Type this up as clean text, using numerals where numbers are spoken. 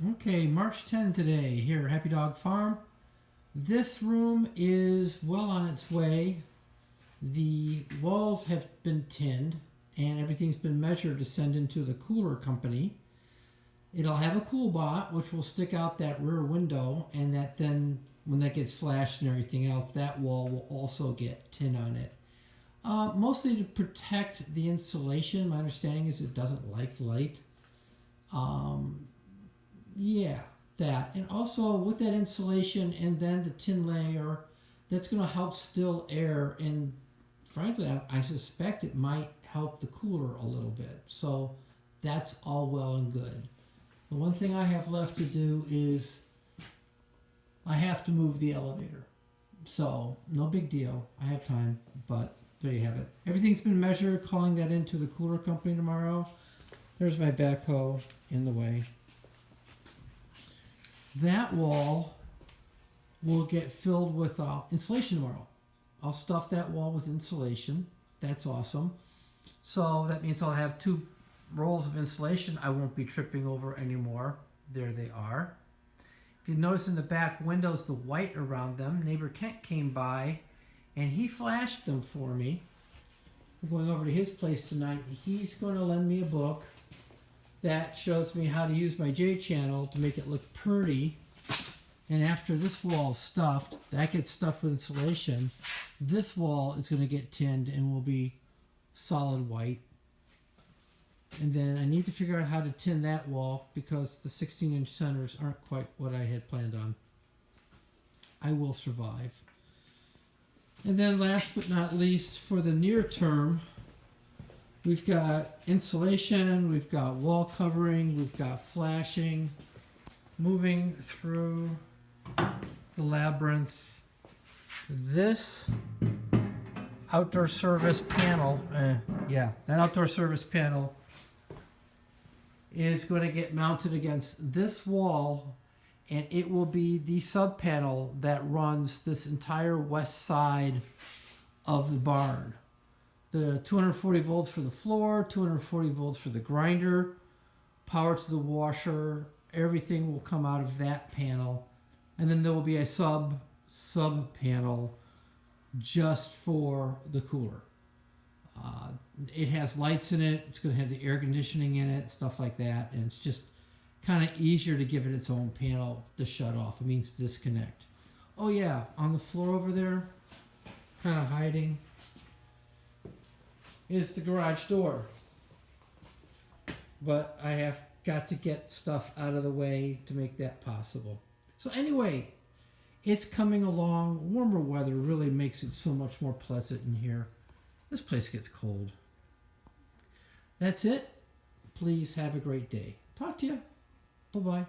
Okay, March 10 today here at Happy Dog Farm. This room is well on its way. The walls have been tinned and everything's been measured to send into the cooler company. It'll have a cool bot which will stick out that rear window, and that then when that gets flashed and everything else, that wall will also get tin on it. Mostly to protect the insulation. My understanding is it doesn't like light. Yeah, that. And also with that insulation and then the tin layer, that's going to help still air. And frankly, I suspect it might help the cooler a little bit. So that's all well and good. The one thing I have left to do is I have to move the elevator. So no big deal. I have time, but there you have it. Everything's been measured, calling that into the cooler company tomorrow. There's my backhoe in the way. That wall will get filled with insulation tomorrow. I'll stuff that wall with insulation. That's awesome. So that means I'll have 2 rolls of insulation I won't be tripping over anymore. There they are. If you notice in the back windows, the white around them, neighbor Kent came by and he flashed them for me. I'm going over to his place tonight. He's going to lend me a book that shows me how to use my J channel to make it look pretty. And after this wall is stuffed, that gets stuffed with insulation, this wall is going to get tinned and will be solid white. And then I need to figure out how to tin that wall because the 16-inch centers aren't quite what I had planned on. I will survive. And then last but not least, for the near term, we've got insulation, we've got wall covering, we've got flashing, moving through the labyrinth. This outdoor service panel, that outdoor service panel is going to get mounted against this wall, and it will be the sub panel that runs this entire west side of the barn. The 240 volts for the floor, 240 volts for the grinder, power to the washer, everything will come out of that panel. And then there will be a sub panel just for the cooler. It has lights in it, it's going to have the air conditioning in it, stuff like that, and it's just kind of easier to give it its own panel to shut off. It means to disconnect. Oh yeah, on the floor over there, kind of hiding, is the garage door. But I have got to get stuff out of the way to make that possible. So anyway, it's coming along. Warmer weather really makes it so much more pleasant in here. This place gets cold. That's it. Please have a great day. Talk to you. Bye-bye.